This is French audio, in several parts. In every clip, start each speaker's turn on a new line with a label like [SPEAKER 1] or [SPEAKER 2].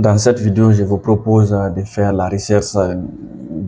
[SPEAKER 1] Dans cette vidéo, je vous propose de faire la recherche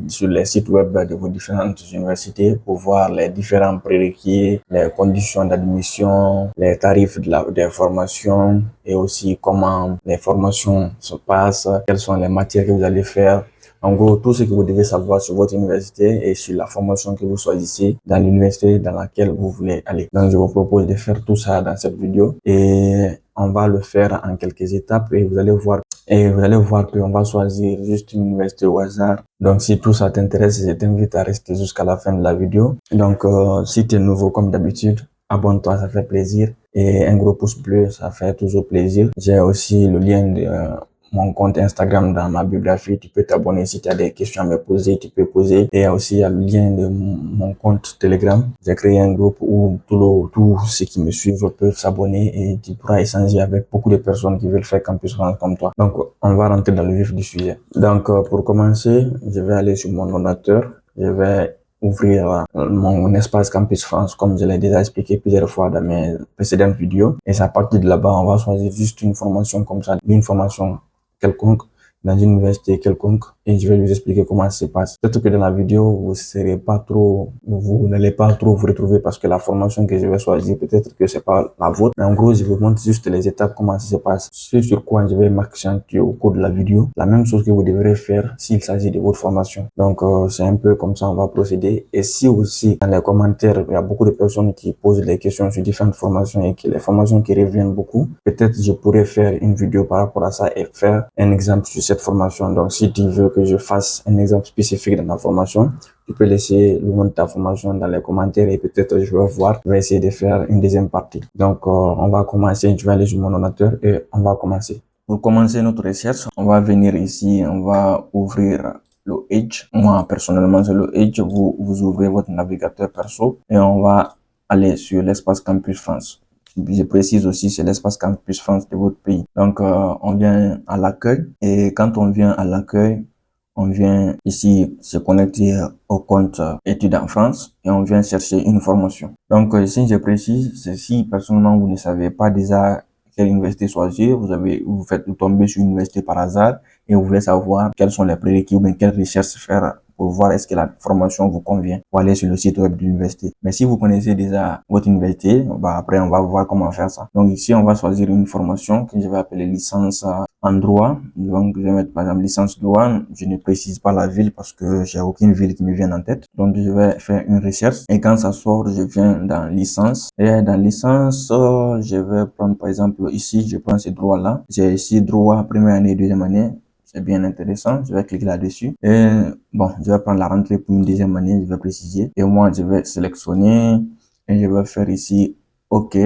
[SPEAKER 1] sur les sites web de vos différentes universités pour voir les différents prérequis, les conditions d'admission, les tarifs des formations et aussi comment les formations se passent, quelles sont les matières que vous allez faire. En gros, tout ce que vous devez savoir sur votre université et sur la formation que vous choisissez dans l'université dans laquelle vous voulez aller. Donc, je vous propose de faire tout ça dans cette vidéo et on va le faire en quelques étapes et vous allez voir qu'on va choisir juste une université au hasard. Donc, si tout ça t'intéresse, je t'invite à rester jusqu'à la fin de la vidéo. Donc, si tu es nouveau comme d'habitude, abonne-toi, ça fait plaisir. Et un gros pouce bleu, ça fait toujours plaisir. J'ai aussi le lien de mon compte Instagram dans ma biographie. Tu peux t'abonner si tu as des questions à me poser, tu peux poser. Et aussi, il y a le lien de mon compte Telegram. J'ai créé un groupe où tous ceux qui me suivent peuvent s'abonner et tu pourras échanger avec beaucoup de personnes qui veulent faire Campus France comme toi. Donc, on va rentrer dans le vif du sujet. Donc, pour commencer, je vais aller sur mon ordinateur. Je vais ouvrir mon espace Campus France comme je l'ai déjà expliqué plusieurs fois dans mes précédentes vidéos. Et c'est à partir de là-bas, on va choisir juste une formation comme ça, une formation quelconque dans une université quelconque et je vais vous expliquer comment ça se passe. Peut-être que dans la vidéo, vous n'allez pas trop vous retrouver parce que la formation que je vais choisir, peut-être que c'est pas la vôtre. Mais en gros, je vous montre juste les étapes, comment ça se passe. Ce sur quoi je vais m'accentuer au cours de la vidéo. La même chose que vous devrez faire s'il s'agit de votre formation. Donc, c'est un peu comme ça on va procéder. Et si aussi, dans les commentaires, il y a beaucoup de personnes qui posent des questions sur différentes formations et que les formations qui reviennent beaucoup, peut-être je pourrais faire une vidéo par rapport à ça et faire un exemple sur cette formation. Donc, si tu veux que je fasse un exemple spécifique dans ma formation, tu peux laisser le nom de ta formation dans les commentaires et peut-être je vais essayer de faire une deuxième partie. Donc, on va commencer. Je vais aller sur mon ordinateur et on va commencer. Pour commencer notre recherche, on va venir ici, on va ouvrir le Edge. Moi, personnellement, c'est le Edge. Vous ouvrez votre navigateur perso et on va aller sur l'espace Campus France. Je précise aussi, c'est l'espace Campus France de votre pays. Donc, on vient à l'accueil et quand on vient à l'accueil, on vient ici se connecter au compte études en France et on vient chercher une formation. Donc, ici, je précise, c'est si personnellement vous ne savez pas déjà quelle université choisir, vous tombez sur une université par hasard et vous voulez savoir quels sont les prérequis ou bien quelles recherches faire pour voir est-ce que la formation vous convient pour aller sur le site web de l'université. Mais si vous connaissez déjà votre université, après on va voir comment faire ça. Donc ici, on va choisir une formation que je vais appeler licence en droit. Donc je vais mettre par exemple licence droit. Je ne précise pas la ville parce que j'ai aucune ville qui me vient en tête. Donc je vais faire une recherche et quand ça sort, je viens dans licence. Et dans licence, je vais prendre par exemple ici, je prends ce droit là. J'ai ici droit première année, deuxième année. C'est bien intéressant. Je vais cliquer là-dessus. Et bon, je vais prendre la rentrée pour une deuxième année. Je vais préciser. Et moi, je vais sélectionner et je vais faire ici OK.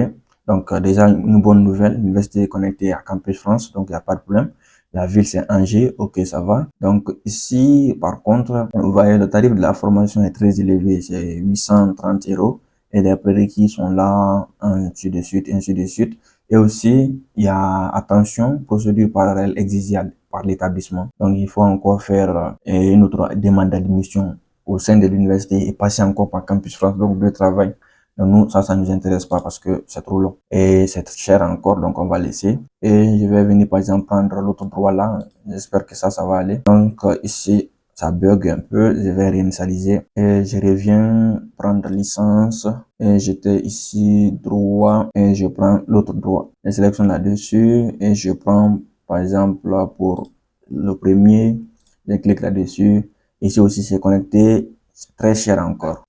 [SPEAKER 1] Donc, déjà, une bonne nouvelle. L'université est connectée à Campus France. Donc, il n'y a pas de problème. La ville, c'est Angers. OK, ça va. Donc, ici, par contre, vous voyez, le tarif de la formation est très élevé. C'est 830 €. Et les prérequis sont là, ainsi de suite, ainsi de suite. Et aussi, il y a, attention, procédure parallèle exigée par l'établissement. Donc, il faut encore faire une autre demande d'admission au sein de l'université et passer encore par Campus France, donc de travail. Donc, nous, ça nous intéresse pas parce que c'est trop long et c'est cher encore, donc on va laisser. Et je vais venir, par exemple, prendre l'autre droit là. J'espère que ça va aller. Donc, ici, ça bug un peu, je vais réinitialiser et je reviens prendre licence et j'étais ici droit et je prends l'autre droit. Je sélectionne là-dessus et je prends par exemple pour le premier, je clique là-dessus. Ici aussi c'est connecté, c'est très cher encore.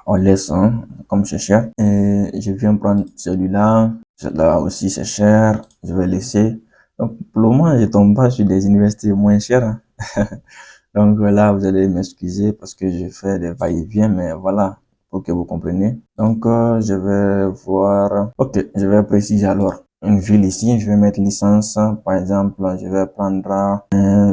[SPEAKER 1] On laisse hein, comme c'est cher et je viens prendre celui-là. Celui-là aussi c'est cher, je vais laisser. Donc pour le moment je tombe pas sur des universités moins chères. Hein. Donc là, vous allez m'excuser parce que je fais des va-et-vient, mais voilà, pour que vous compreniez. Donc, je vais voir. Ok, je vais préciser alors une ville ici. Je vais mettre licence. Par exemple, je vais prendre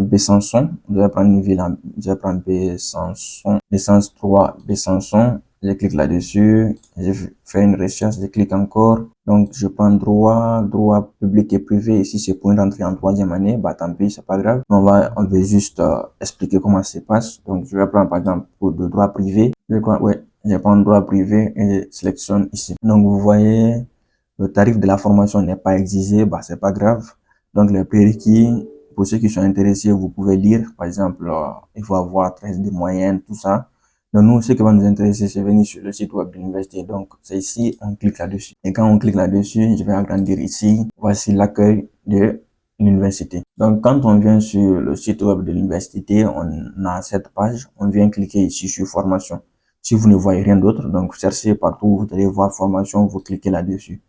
[SPEAKER 1] Besançon. Je vais prendre une ville. Je vais prendre Besançon. Licence 3, Besançon. Je clique là-dessus. Je fais une recherche. Je clique encore. Donc, je prends droit public et privé. Ici, c'est pour une rentrée en troisième année. Tant pis, c'est pas grave. On va juste expliquer comment ça se passe. Donc, je vais prendre, par exemple, pour le droit privé. Je prends droit privé et je sélectionne ici. Donc, vous voyez, le tarif de la formation n'est pas exigé. C'est pas grave. Donc, les prérequis Pour ceux qui sont intéressés, vous pouvez lire. Par exemple, il faut avoir 13 de moyenne, tout ça. Donc, nous, ce qui va nous intéresser, c'est venir sur le site web de l'université. Donc, c'est ici, on clique là-dessus. Et quand on clique là-dessus, je vais agrandir ici. Voici l'accueil de l'université. Donc, quand on vient sur le site web de l'université, on a cette page. On vient cliquer ici sur formation. Si vous ne voyez rien d'autre, donc cherchez partout, vous allez voir formation, vous cliquez là-dessus.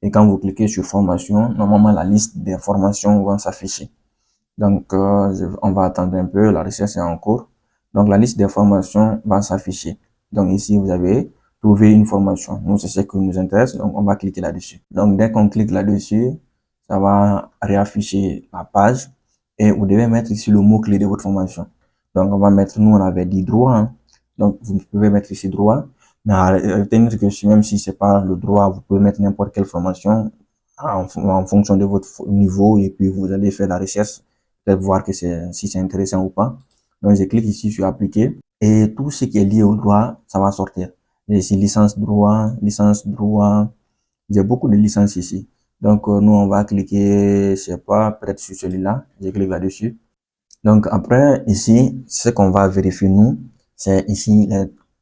[SPEAKER 1] Et quand vous cliquez sur formation, normalement, la liste des formations va s'afficher. Donc, on va attendre un peu, la recherche est en cours. Donc, la liste des formations va s'afficher. Donc, ici, vous avez trouvé une formation. Nous, c'est ce qui nous intéresse, donc on va cliquer là-dessus. Donc, dès qu'on clique là-dessus, ça va réafficher la page et vous devez mettre ici le mot-clé de votre formation. Donc, on va mettre, nous, on avait dit droit, hein. Donc, vous pouvez mettre ici droit. Mais retenir que même si c'est pas le droit, vous pouvez mettre n'importe quelle formation en fonction de votre niveau et puis vous allez faire la recherche pour voir que si c'est intéressant ou pas. Donc, je clique ici sur appliquer et tout ce qui est lié au droit, ça va sortir. J'ai ici licence droit. J'ai beaucoup de licences ici. Donc, nous, on va cliquer, je sais pas, peut-être sur celui-là. Je clique là-dessus. Donc, après, ici, ce qu'on va vérifier, nous, c'est ici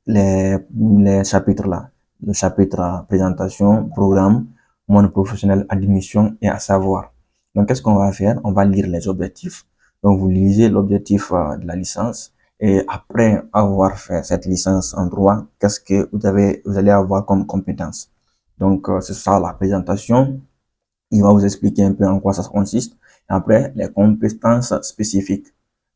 [SPEAKER 1] les chapitres là. Le chapitre présentation, programme, monde professionnel, admission et à savoir. Donc, qu'est-ce qu'on va faire? On va lire les objectifs. Donc, vous lisez l'objectif de la licence et après avoir fait cette licence en droit, qu'est-ce que vous allez avoir comme compétence? Donc, c'est ça la présentation. Il va vous expliquer un peu en quoi ça consiste. Et après, les compétences spécifiques.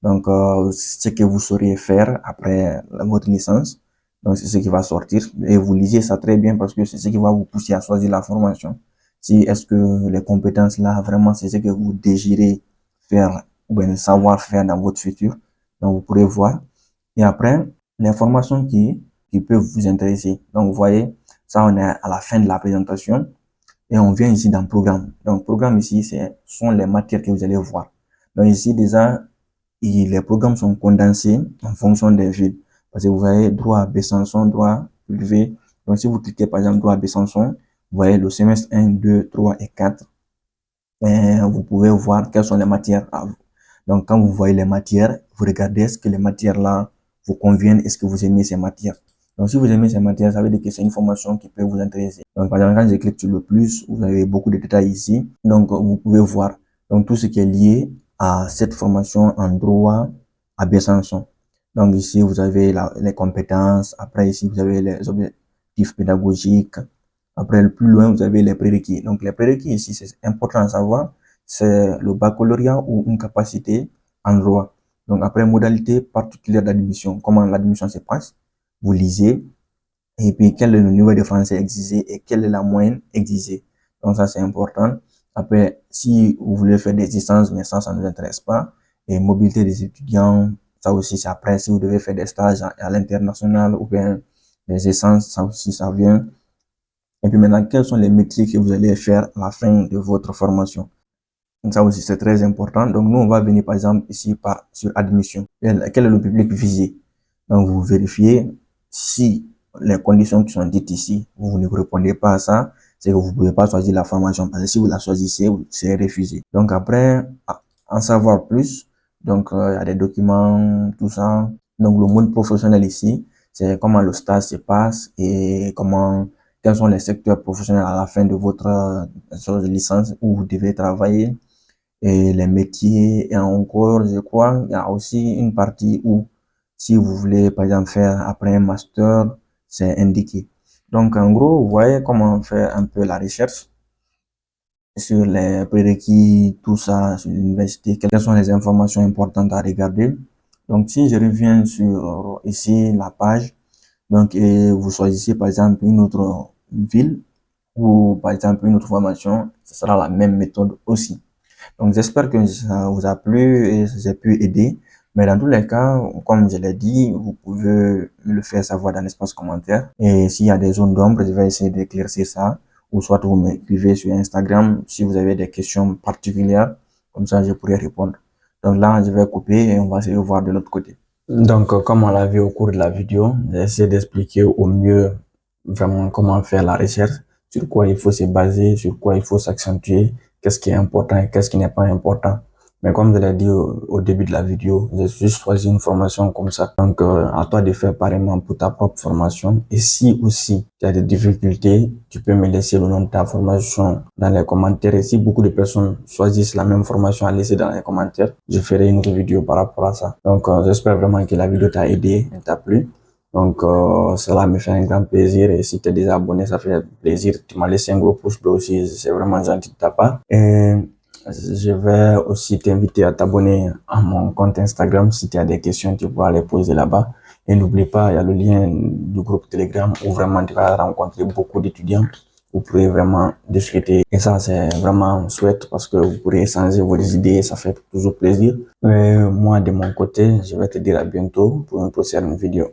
[SPEAKER 1] Donc, ce que vous sauriez faire après votre licence. Donc, c'est ce qui va sortir. Et vous lisez ça très bien parce que c'est ce qui va vous pousser à choisir la formation. Si est-ce que les compétences là, vraiment, c'est ce que vous désirez faire ou bien savoir faire dans votre futur. Donc, vous pourrez voir. Et après, les formations qui peuvent vous intéresser. Donc, vous voyez, ça, on est à la fin de la présentation. Et on vient ici dans programme. Donc, programme ici, sont les matières que vous allez voir. Donc, ici, déjà, les programmes sont condensés en fonction des villes. Parce que vous voyez, droit à Besançon, droit privé. Donc, si vous cliquez, par exemple, droit à Besançon, vous voyez le semestre 1, 2, 3 et 4. Et vous pouvez voir quelles sont les matières à vous. Donc, quand vous voyez les matières, vous regardez est-ce que les matières-là vous conviennent, est-ce que vous aimez ces matières. Donc, si vous aimez ces matières, ça veut dire que c'est une formation qui peut vous intéresser. Donc, par exemple, quand je clique sur le plus, vous avez beaucoup de détails ici. Donc, vous pouvez voir donc tout ce qui est lié à cette formation en droit à Besançon. Donc, ici, vous avez les compétences. Après, ici, vous avez les objectifs pédagogiques. Après, le plus loin, vous avez les prérequis. Donc, les prérequis ici, c'est important à savoir. C'est le baccalauréat ou une capacité en droit. Donc, après, modalité particulière d'admission. Comment l'admission se passe? Vous lisez. Et puis, quel est le niveau de français exigé et quelle est la moyenne exigée. Donc, ça, c'est important. Après, si vous voulez faire des licences, mais ça ne nous intéresse pas. Et mobilité des étudiants, ça aussi, c'est après. Si vous devez faire des stages à l'international ou bien des essences, ça aussi, ça vient. Et puis maintenant, quels sont les métiers que vous allez faire à la fin de votre formation? Donc ça aussi, c'est très important. Donc nous, on va venir par exemple ici sur admission. Quel est le public visé? Donc vous vérifiez si les conditions qui sont dites ici, vous ne répondez pas à ça, c'est que vous ne pouvez pas choisir la formation. Parce que si vous la choisissez, vous serez refusé. Donc après, en savoir plus, donc il y a des documents, tout ça. Donc le monde professionnel ici, c'est comment le stage se passe et quels sont les secteurs professionnels à la fin de votre licence où vous devez travailler et les métiers. Et encore, je crois, il y a aussi une partie où, si vous voulez, par exemple, faire après un master, c'est indiqué. Donc, en gros, vous voyez comment faire un peu la recherche sur les prérequis, tout ça, sur l'université, quelles sont les informations importantes à regarder. Donc, si je reviens sur ici la page, donc, et vous choisissez par exemple une autre ville ou par exemple une autre formation, ce sera la même méthode aussi. Donc, j'espère que ça vous a plu et j'ai pu aider. Mais dans tous les cas, comme je l'ai dit, vous pouvez me le faire savoir dans l'espace commentaire. Et s'il y a des zones d'ombre, je vais essayer d'éclaircir ça. Ou soit vous m'écrivez sur Instagram si vous avez des questions particulières. Comme ça, je pourrai répondre. Donc là, je vais couper et on va se revoir de l'autre côté. Donc, comme on l'a vu au cours de la vidéo, j'ai essayé d'expliquer au mieux vraiment comment faire la recherche, sur quoi il faut se baser, sur quoi il faut s'accentuer, qu'est-ce qui est important et qu'est-ce qui n'est pas important. Mais comme je l'ai dit au début de la vidéo, j'ai juste choisi une formation comme ça. Donc, à toi de faire pareillement pour ta propre formation. Et si aussi tu as des difficultés, tu peux me laisser le nom de ta formation dans les commentaires. Et si beaucoup de personnes choisissent la même formation à laisser dans les commentaires, je ferai une autre vidéo par rapport à ça. Donc, j'espère vraiment que la vidéo t'a aidé et t'a plu. Donc, cela me fait un grand plaisir. Et si tu es déjà abonné, ça fait plaisir. Tu m'as laissé un gros pouce bleu aussi. C'est vraiment gentil de ta part. Et je vais aussi t'inviter à t'abonner à mon compte Instagram. Si tu as des questions, tu pourras les poser là-bas. Et n'oublie pas, il y a le lien du groupe Telegram où vraiment tu vas rencontrer beaucoup d'étudiants. Vous pourrez vraiment discuter. Et ça, c'est vraiment chouette parce que vous pourrez échanger vos idées. Ça fait toujours plaisir. Et moi, de mon côté, je vais te dire à bientôt pour une prochaine vidéo.